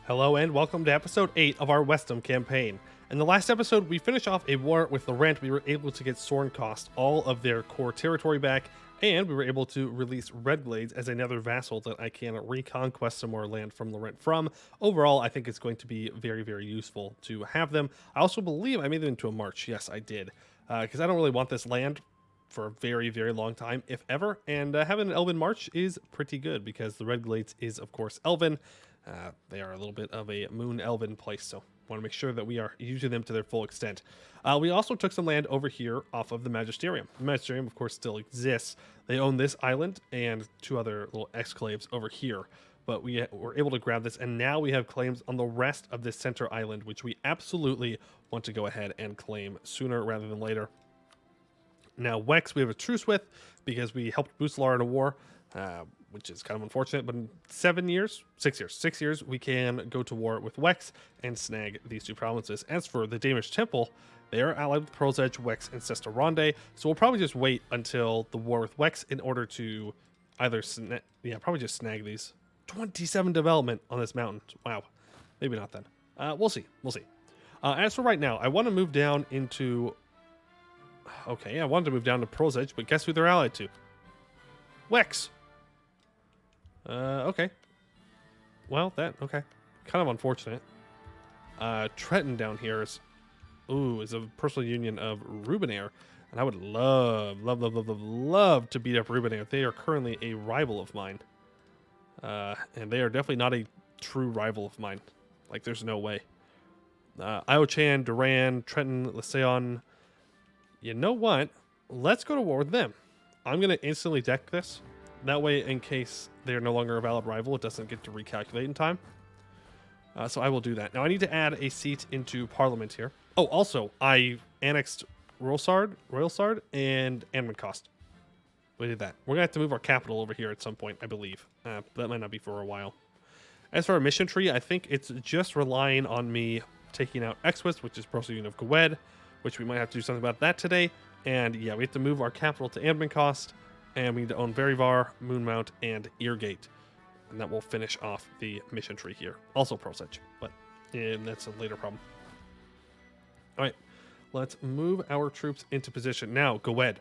Hello and welcome to episode 8 of our Wesdam campaign. In the last episode, we finished off a war with the Rent. We were able to get Sorncost all of their core territory back, and we were able to release Redglades as another vassal that I can reconquest some more land from the Rent from. Overall, I think it's going to be very, very useful to have them. I also believe I made them into a march. Yes, I did. Because I don't really want this land for a very, very long time, if ever. And having an Elven March is pretty good because the Redglades is, of course, Elven. They are a little bit of a moon elven place, so want to make sure that we are using them to their full extent. We also took some land over here off of the Magisterium. The Magisterium, of course, still exists. They own this island and two other little exclaves over here, but we were able to grab this, and now we have claims on the rest of this center island, which we absolutely want to go ahead and claim sooner rather than later. Now, Wex, we have a truce with because we helped boost Lara in a war, which is kind of unfortunate, but in 6 years, we can go to war with Wex and snag these two provinces. As for the Danish Temple, they are allied with Pearl's Edge, Wex, and Sesteronde, so we'll probably just wait until the war with Wex in order to either probably just snag these. 27 development on this mountain. Wow. Maybe not then. We'll see. As for right now, I want to move down into... Okay, I wanted to move down to Pearl's Edge, but guess who they're allied to? Wex! Okay. Well, okay. Kind of unfortunate. Trenton down here is a personal union of Rubenaire, and I would love to beat up Rubenaire. They are currently a rival of mine. And they are definitely not a true rival of mine. Like, there's no way. Iochan, Duran, Trenton, Lysaon. You know what? Let's go to war with them. I'm going to instantly deck this. That way, in case they're no longer a valid rival, it doesn't get to recalculate in time. So I will do that. Now, I need to add a seat into Parliament here. Oh, also, I annexed Royalsard and Anbennar. We did that. We're going to have to move our capital over here at some point, I believe. That might not be for a while. As for our mission tree, I think it's just relying on me taking out Exwist, which is Procyon of Gwed, which we might have to do something about that today. And yeah, we have to move our capital to Anbennar. And we need to own Verivar, Moonmount, and Eargate. And that will finish off the mission tree here. Also Prosech, but that's a later problem. Alright, let's move our troops into position. Now, Gwed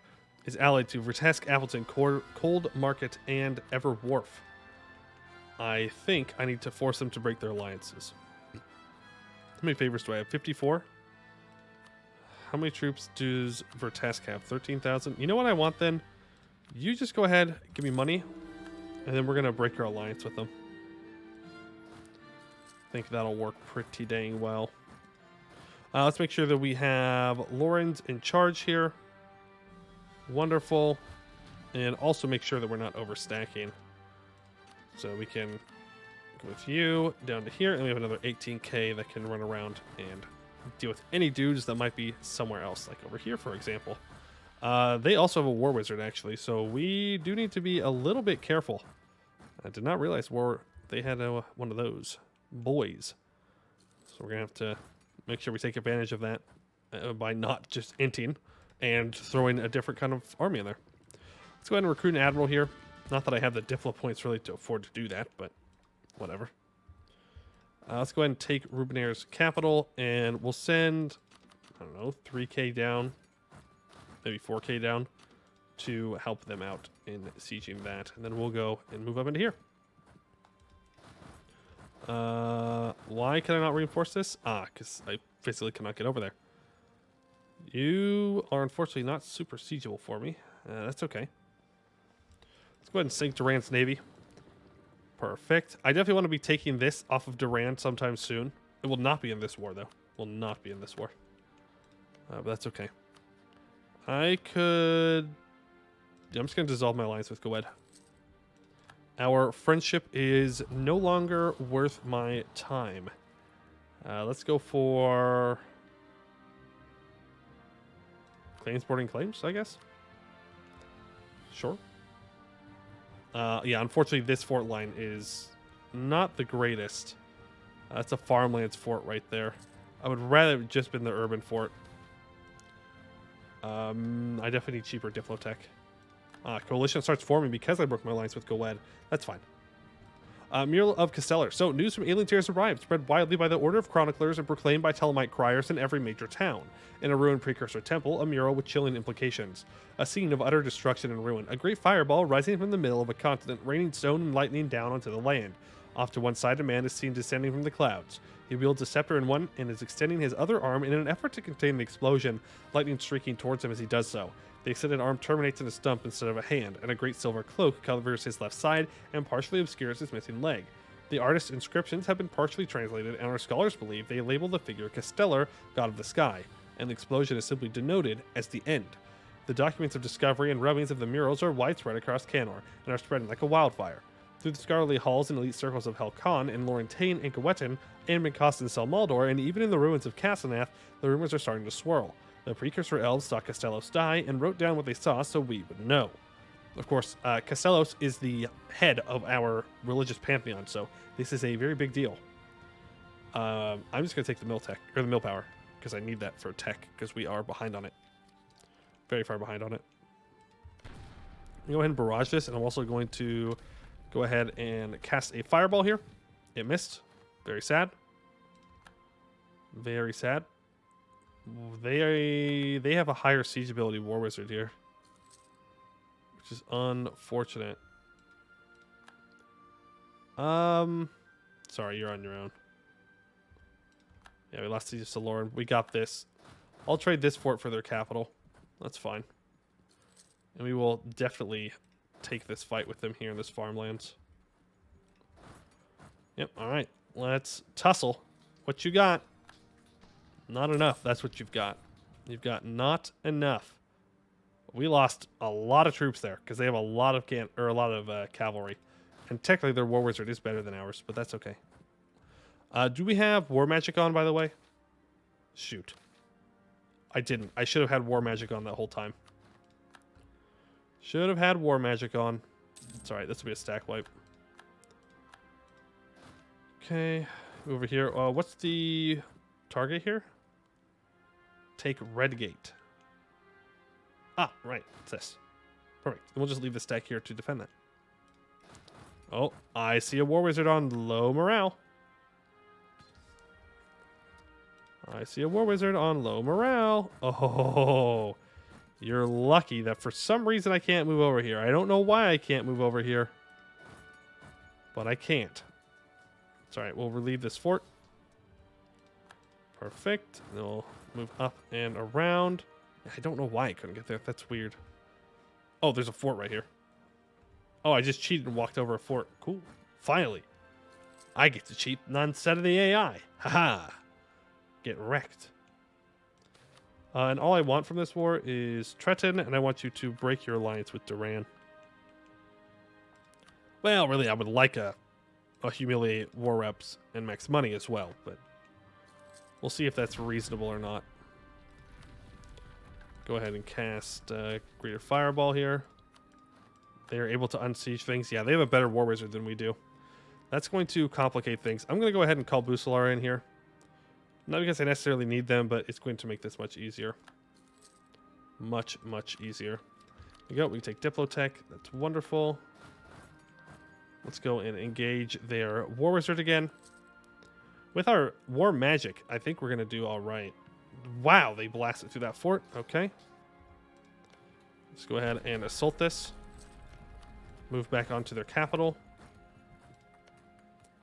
is allied to Vertesk, Appleton, Cold Market, and Ever Wharf. I think I need to force them to break their alliances. How many favors do I have? 54? How many troops does Vertesk have? 13,000? You know what I want then? You just go ahead, give me money, and then we're going to break our alliance with them. I think that'll work pretty dang well. Let's make sure that we have Lorenz in charge here. Wonderful. And also make sure that we're not overstacking. So we can go with you down to here, and we have another 18k that can run around and deal with any dudes that might be somewhere else, like over here, for example. They also have a war wizard, actually, so we do need to be a little bit careful. I did not realize they had one of those boys. So we're going to have to make sure we take advantage of that by not just inting and throwing a different kind of army in there. Let's go ahead and recruit an admiral here. Not that I have the Diplo points really to afford to do that, but whatever. Let's go ahead and take Rubenaire's capital, and we'll send, I don't know, 3k down. Maybe 4k down to help them out in sieging that. And then we'll go and move up into here. Why can I not reinforce this? Because I physically cannot get over there. You are unfortunately not super siegeable for me. That's okay. Let's go ahead and sink Duran's navy. Perfect. I definitely want to be taking this off of Duran sometime soon. It will not be in this war, though. Will not be in this war. But that's okay. I'm just going to dissolve my alliance with Gwed. Our friendship is no longer worth my time. Let's go for claims boarding claims, I guess. Sure. Yeah, unfortunately, this fort line is not the greatest. That's a farmlands fort right there. I would rather have just been the urban fort. I definitely need cheaper Diplotech. Coalition starts forming because I broke my alliance with Gwed. That's fine. Mural of Castellos. So, news from alien tears arrived, spread widely by the order of chroniclers and proclaimed by Telemite criers in every major town. In a ruined precursor temple, a mural with chilling implications. A scene of utter destruction and ruin. A great fireball rising from the middle of a continent, raining stone and lightning down onto the land. Off to one side, a man is seen descending from the clouds. He wields a scepter in one and is extending his other arm in an effort to contain the explosion, lightning streaking towards him as he does so. The extended arm terminates in a stump instead of a hand, and a great silver cloak covers his left side and partially obscures his missing leg. The artist's inscriptions have been partially translated, and our scholars believe they label the figure Castellar, god of the sky, and the explosion is simply denoted as the end. The documents of discovery and rubbings of the murals are widespread across Canor, and are spreading like a wildfire. Through the scholarly halls and elite circles of Helcon and Laurentane and Gawetin, and Mincost and Selmaldor, and even in the ruins of Cassanath, the rumors are starting to swirl. The precursor elves saw Castellos die and wrote down what they saw so we would know. Of course, Castellos is the head of our religious pantheon, so this is a very big deal. I'm just going to take the mill tech, or the mill power, because I need that for tech, because we are behind on it. Very far behind on it. Go ahead and barrage this, and I'm also going to go ahead and cast a fireball here. It missed. Very sad. Very sad. They have a higher siege ability war wizard here, which is unfortunate. Sorry, you're on your own. Yeah, we lost Siege of Saloran. We got this. I'll trade this fort for their capital. That's fine. And we will definitely take this fight with them here in this farmlands. Yep, alright. Let's tussle. What you got? Not enough. That's what you've got. You've got not enough. We lost a lot of troops there because they have a lot of cavalry, and technically their war wizard is better than ours, but that's okay. Do we have war magic on, by the way? Shoot, I didn't. I should have had war magic on that whole time. Should have had war magic on. It's all right. This will be a stack wipe. Okay, over here. What's the target here? Take Redgate. Ah, right. It's this. Perfect. And we'll just leave the stack here to defend that. Oh, I see a war wizard on low morale. I see a war wizard on low morale. Oh, you're lucky that for some reason I can't move over here. I don't know why I can't move over here, but I can't. It's all right. We'll relieve this fort. Perfect. And we'll move up and around. I don't know why I couldn't get there. That's weird. Oh, there's a fort right here. Oh, I just cheated and walked over a fort. Cool. Finally. I get to cheat instead of the AI. Haha. Get wrecked. And all I want from this war is Treton, and I want you to break your alliance with Duran. Well, really, I would like a humiliate war reps and max money as well, but we'll see if that's reasonable or not. Go ahead and cast Greater Fireball here. They are able to unsiege things. Yeah, they have a better war wizard than we do. That's going to complicate things. I'm going to go ahead and call Busalar in here. Not because I necessarily need them, but it's going to make this much easier. Much, much easier. There we go. We can take Diplotech. That's wonderful. Let's go and engage their war wizard again. With our war magic, I think we're going to do all right. Wow, they blasted through that fort. Okay. Let's go ahead and assault this. Move back onto their capital.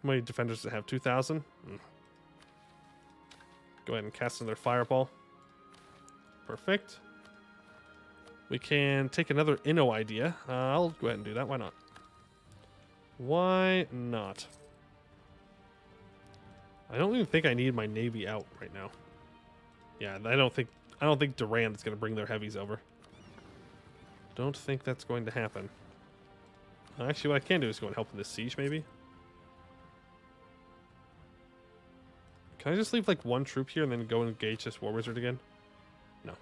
How many defenders do they have? 2,000? Go ahead and cast another fireball. Perfect. We can take another Inno idea. I'll go ahead and do that. Why not? Why not? I don't even think I need my navy out right now. Yeah, I don't think Duran is going to bring their heavies over. Don't think that's going to happen. Actually, what I can do is go and help in this siege, maybe. Can I just leave like one troop here and then go and engage this war wizard again? No.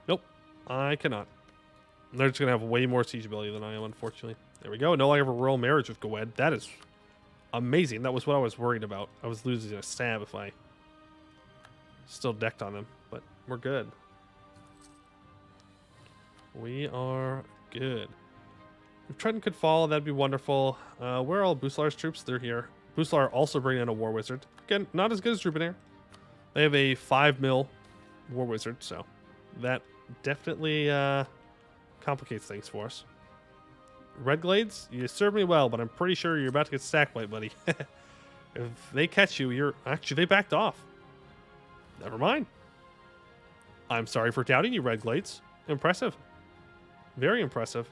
Nope. I cannot. They're just going to have way more siege ability than I am, unfortunately. There we go. No longer have a royal marriage with Gawed. That is amazing. That was what I was worried about. I was losing a stab if I still decked on them, but we're good. We are good. If Trenton could fall, that'd be wonderful. Where are all Buslar's troops? They're here. Buslar also bringing in a War Wizard. Again, not as good as Rubenaire. They have a 5 mil War Wizard, so that definitely complicates things for us. Red Glades, you serve me well, but I'm pretty sure you're about to get sack white, buddy. If they catch you, you're... Actually, they backed off. Never mind. I'm sorry for doubting you, Red Glades. Impressive. Very impressive.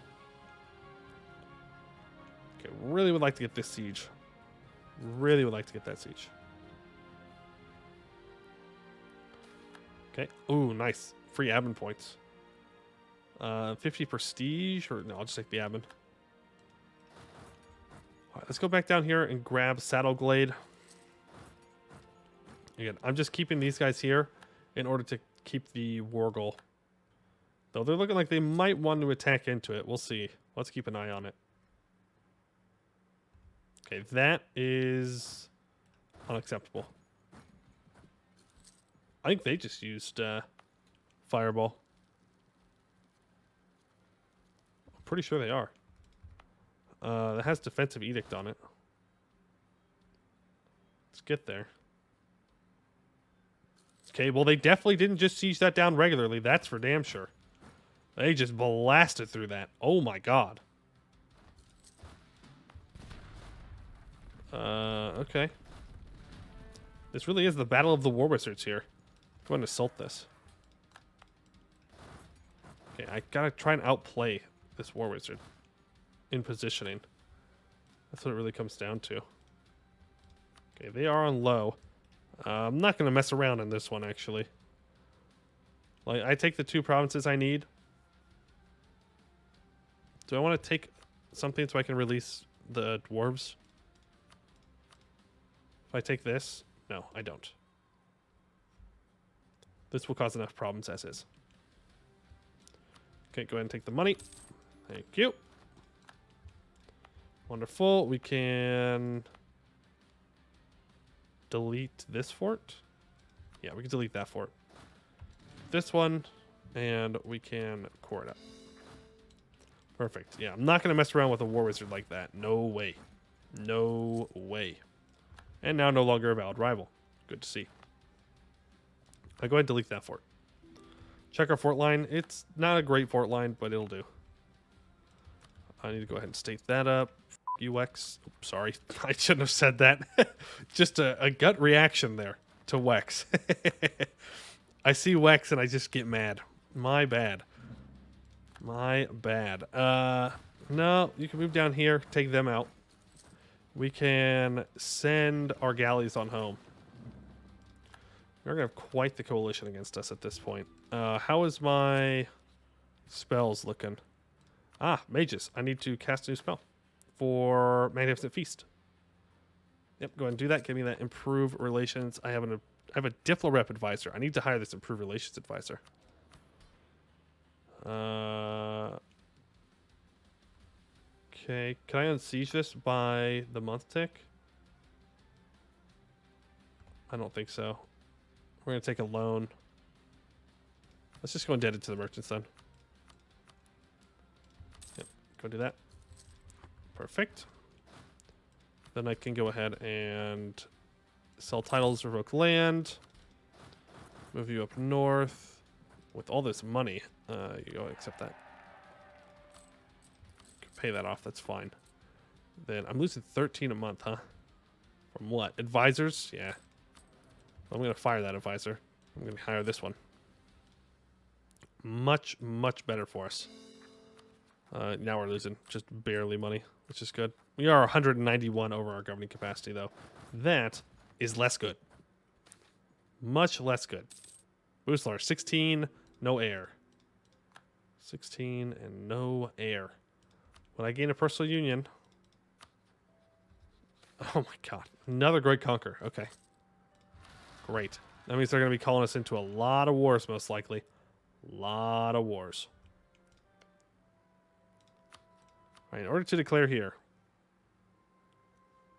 Okay, really would like to get this siege. Really would like to get that siege. Okay. Ooh, nice. Free admin points. 50 prestige, or no, I'll just take the admin. All right, let's go back down here and grab Saddle Glade. Again, I'm just keeping these guys here in order to keep the war goal. Though they're looking like they might want to attack into it. We'll see. Let's keep an eye on it. Okay, that is unacceptable. I think they just used Fireball. I'm pretty sure they are. That has Defensive Edict on it. Let's get there. Okay, well, they definitely didn't just siege that down regularly. That's for damn sure. They just blasted through that. Oh, my God. Okay. This really is the battle of the War Wizards here. Go ahead and assault this. Okay, I gotta try and outplay this War Wizard in positioning. That's what it really comes down to. Okay, they are on low. I'm not gonna mess around in this one, actually. Like, I take the 2 provinces I need. Do I want to take something so I can release the dwarves? If I take this, no, I don't. This will cause enough problems as is. Okay, go ahead and take the money. Thank you. Wonderful. We can delete this fort. Yeah, we can delete that fort. This one, and we can core it up. Perfect. Yeah, I'm not going to mess around with a War Wizard like that. No way. No way. And now no longer a valid rival. Good to see. I'll go ahead and delete that fort. Check our fort line. It's not a great fort line, but it'll do. I need to go ahead and state that up. UX. Oops, sorry. I shouldn't have said that. Just a gut reaction there to Wex. I see Wex and I just get mad. My bad. My bad. No, you can move down here, take them out. We can send our galleys on home. We're going to have quite the coalition against us at this point. How is my spells looking? Ah, mages. I need to cast a new spell for Magnificent Feast. Yep, go ahead and do that. Give me that Improve Relations. I have a Diplo Rep advisor. I need to hire this Improve Relations advisor. Okay, can I unsiege this by the month tick? I don't think so. We're going to take a loan. Let's just go indebted to the merchants then. Yep, go do that. Perfect. Then I can go ahead and sell titles, revoke land, move you up north. With all this money, you go accept that. Pay that off, that's fine. Then I'm losing 13 a month, huh? From what? Advisors? Yeah. I'm going to fire that advisor. I'm going to hire this one. Much, much better for us. Now we're losing just barely money, which is good. We are 191 over our governing capacity, though. That is less good. Much less good. Boostlar, 16, no air. 16 and no air. When I gain a personal union... Oh my god. Another Great Conquer. Okay. Great. That means they're going to be calling us into a lot of wars, most likely. A lot of wars. All right, in order to declare here...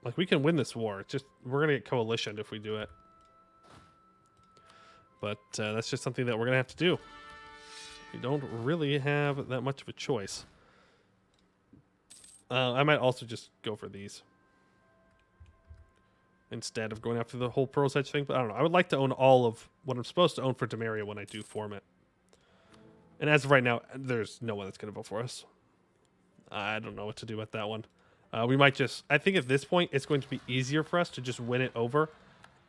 Like, we can win this war. It's just, we're going to get coalitioned if we do it. But that's just something that we're going to have to do. We don't really have that much of a choice. I might also just go for these instead of going after the whole Pearl's Edge thing. But I don't know. I would like to own all of what I'm supposed to own for Demaria when I do form it. And as of right now, there's no one that's going to vote for us. I don't know what to do with that one. We might just... I think at this point, it's going to be easier for us to just win it over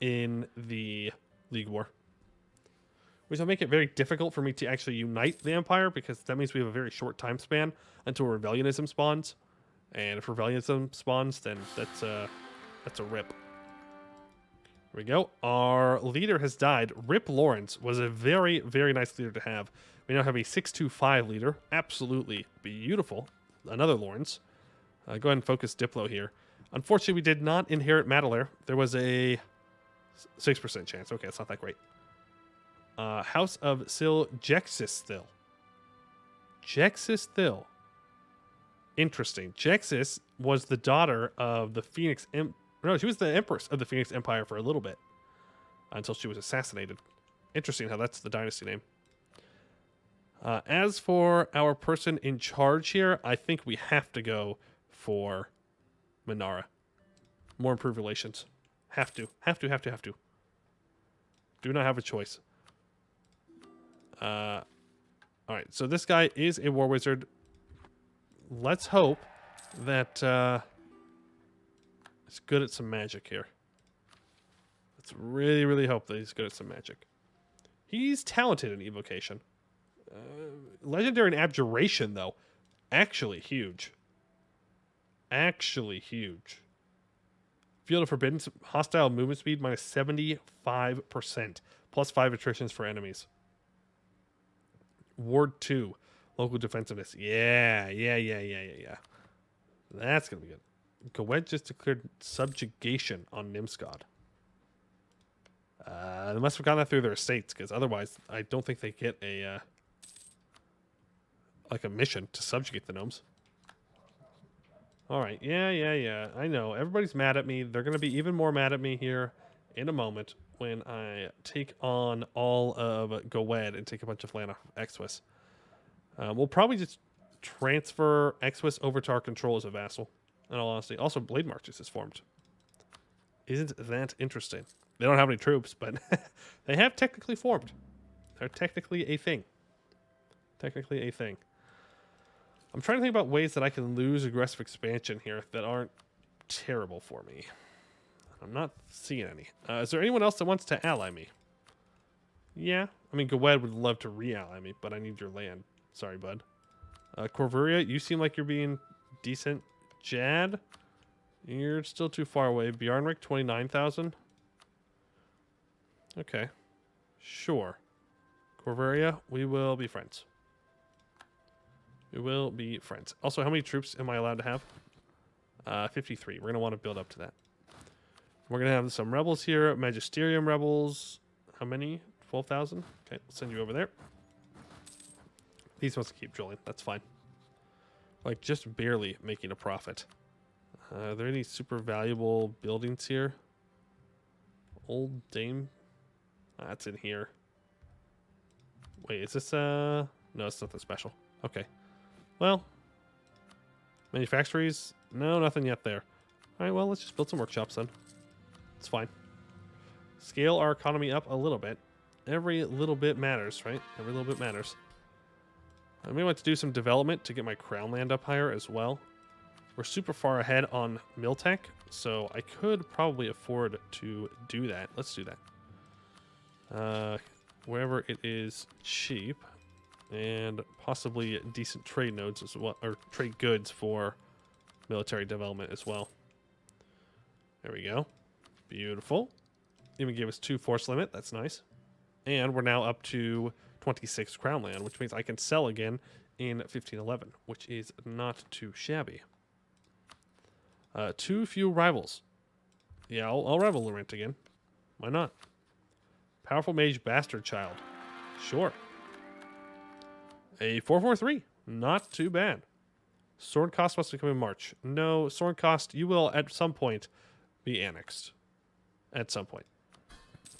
in the League War. Which will make it very difficult for me to actually unite the Empire, because that means we have a very short time span until Rebellionism spawns. And if Rebellionism spawns, then that's a rip. Here we go. Our leader has died. Rip Lawrence was a very, very nice leader to have. We now have a 625 leader. Absolutely beautiful. Another Lawrence. Go ahead and focus Diplo here. Unfortunately, we did not inherit Madelair. There was a 6% chance. Okay, it's not that great. House of Sil Jexis Thil. Interesting. Jexis was the daughter of the Phoenix... No, she was the Empress of the Phoenix Empire for a little bit. Until she was assassinated. Interesting how that's the dynasty name. As for our person in charge here, I think we have to go for Minara. More improved relations. Have to. Do not have a choice. Alright, so this guy is a war wizard. Let's hope that he's good at some magic here. Let's really, really hope that he's good at some magic. He's talented in evocation. Legendary in abjuration, though. Actually huge. Field of Forbidden, hostile movement speed minus 75%. Plus 5 attritions for enemies. Ward 2. Local defensiveness. Yeah. That's going to be good. Gowed just declared subjugation on Nimscod. They must have gotten that through their estates, because otherwise I don't think they get a like a mission to subjugate the gnomes. Alright, yeah. I know. Everybody's mad at me. They're going to be even more mad at me here in a moment when I take on all of Gowed and take a bunch of land off of Exwis. We'll probably just transfer Exwis over to our control as a vassal, in all honesty. Also, Blade Marches is formed. Isn't that interesting? They don't have any troops, but they have technically formed. They're technically a thing. I'm trying to think about ways that I can lose aggressive expansion here that aren't terrible for me. I'm not seeing any. Is there anyone else that wants to ally me? Yeah. I mean, Gowed would love to re-ally me, but I need your land. Sorry, bud. Corvuria, you seem like you're being decent. Jad, you're still too far away. Bjarnrik, 29,000. Okay. Sure. Corvuria, we will be friends. Also, how many troops am I allowed to have? 53. We're going to want to build up to that. We're going to have some rebels here. Magisterium rebels. How many? 12,000? Okay, we'll send you over there. These ones keep drilling. That's fine. Like, just barely making a profit. Are there any super valuable buildings here? Old Dame? That's in here. Wait, is this, No, it's nothing special. Okay. Well, manufactories? No, nothing yet there. All right, well, let's just build some workshops then. It's fine. Scale our economy up a little bit. Every little bit matters, right? Every little bit matters. I may want to do some development to get my crown land up higher as well. We're super far ahead on mill tech, so I could probably afford to do that. Let's do that. Wherever it is cheap. And possibly decent trade nodes as well, or trade goods for military development as well. There we go. Beautiful. Even gave us 2 force limit. That's nice. And we're now up to 26 crown land, which means I can sell again in 1511, which is not too shabby. Too few rivals. Yeah, I'll rival Laurent again. Why not? Powerful mage bastard child. Sure. A 443. Not too bad. Sword cost must come in March. No, sword cost, you will at some point be annexed. At some point.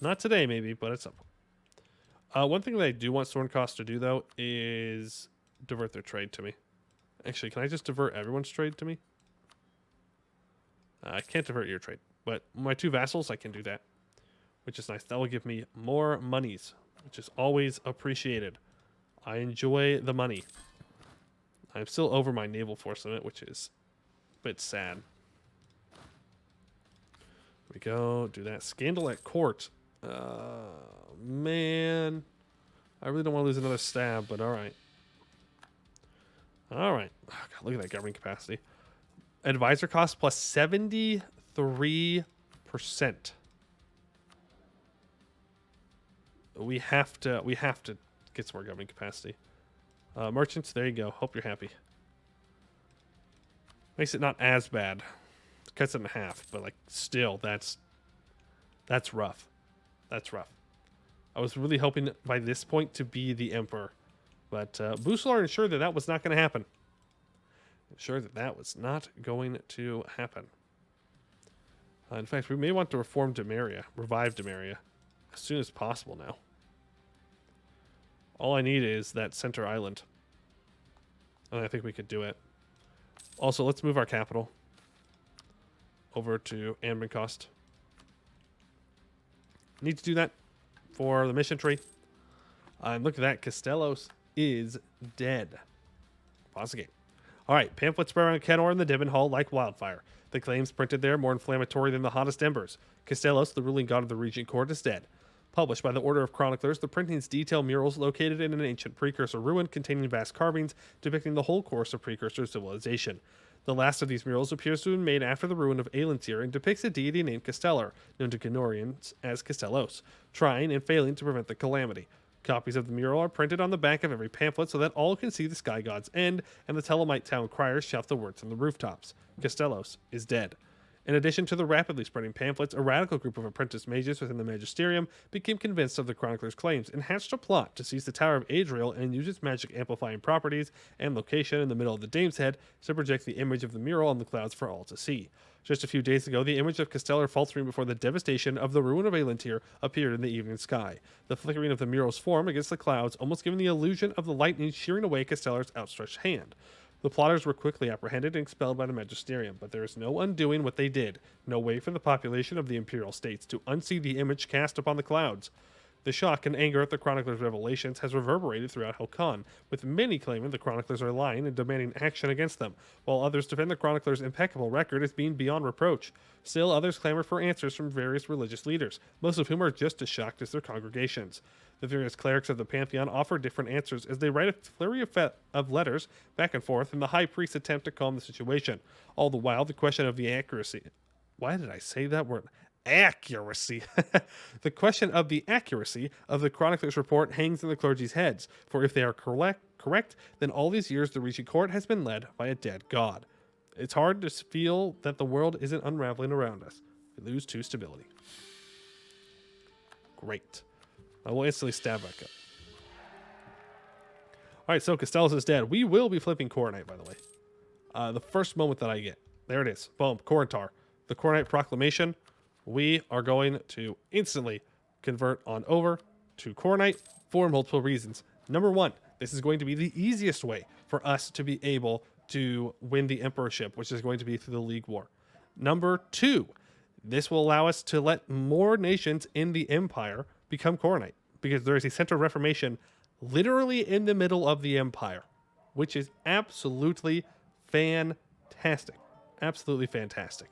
Not today, maybe, but at some point. One thing that I do want sword cost to do, though, is divert their trade to me. Actually, can I just divert everyone's trade to me? I can't divert your trade, but my 2 vassals, I can do that, which is nice. That will give me more monies, which is always appreciated. I enjoy the money. I'm still over my naval force limit, which is a bit sad. Here we go. Do that. Scandal at court. Man. I really don't want to lose another stab, but all right. All right. Oh, God, look at that governing capacity. Advisor cost plus 73%. We have to get some more governing capacity. Merchants, there you go. Hope you're happy. Makes it not as bad. Cuts it in half, but like still, that's rough. That's rough. I was really hoping by this point to be the emperor, but Buslar ensured that that was not going to happen. Ensured that that was not going to happen. In fact, we may want to reform Demaria, revive Demaria, as soon as possible now. All I need is that center island. And I think we could do it. Also, let's move our capital over to Anbennar. Need to do that for the mission tree. And look at that. Castellos is dead. Pause the game. All right. Pamphlets spread around Kenor and the Devon Hall like wildfire. The claims printed there more inflammatory than the hottest embers. Castellos, the ruling god of the Regent Court, is dead. Published by the Order of Chroniclers, the printings detail murals located in an ancient precursor ruin containing vast carvings depicting the whole course of precursor civilization. The last of these murals appears to have been made after the ruin of Elantir and depicts a deity named Castellar, known to Kenorians as Castellos, trying and failing to prevent the calamity. Copies of the mural are printed on the back of every pamphlet so that all can see the sky god's end, and the Telemite town criers shout the words from the rooftops. Castellos is dead. In addition to the rapidly spreading pamphlets, a radical group of apprentice mages within the magisterium became convinced of the chronicler's claims and hatched a plot to seize the Tower of Adriel and use its magic amplifying properties and location in the middle of the Dameshead to project the image of the mural on the clouds for all to see. Just a few days ago, the image of Castellar faltering before the devastation of the ruin of Elantir appeared in the evening sky. The flickering of the mural's form against the clouds almost giving the illusion of the lightning shearing away Castellar's outstretched hand. The plotters were quickly apprehended and expelled by the magisterium, but there is no undoing what they did, no way for the population of the imperial states to unsee the image cast upon the clouds. The shock and anger at the chronicler's revelations has reverberated throughout Hokan, with many claiming the chroniclers are lying and demanding action against them, while others defend the chronicler's impeccable record as being beyond reproach. Still, others clamor for answers from various religious leaders, most of whom are just as shocked as their congregations. The various clerics of the Pantheon offer different answers as they write a flurry of letters back and forth, and the high priests attempt to calm the situation. All the while, the question of the accuracy... Why did I say that word? Accuracy. The question of the accuracy of the chronicler's report hangs in the clergy's heads, for if they are correct, then all these years the Regent Court has been led by a dead god. It's hard to feel that the world isn't unraveling around us. We lose 2 stability. Great. I will instantly stab back up. Alright, so Castellos is dead. We will be flipping Coronite, by the way. The first moment that I get. There it is. Boom. Corentar. The Coronite Proclamation. We are going to instantly convert on over to Coronite for multiple reasons. Number 1, this is going to be the easiest way for us to be able to win the Emperorship, which is going to be through the League War. Number 2, this will allow us to let more nations in the Empire become Coronite, because there is a center of reformation literally in the middle of the Empire, which is absolutely fantastic. Absolutely fantastic.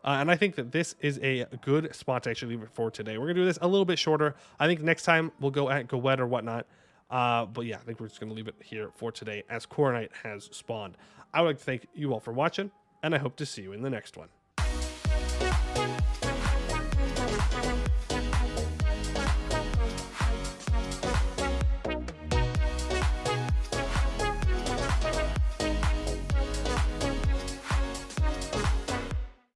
And I think that this is a good spot to actually leave it for today. We're going to do this a little bit shorter. I think next time we'll go at Goed or whatnot. But yeah, I think we're just going to leave it here for today as Coronite has spawned. I would like to thank you all for watching, and I hope to see you in the next one.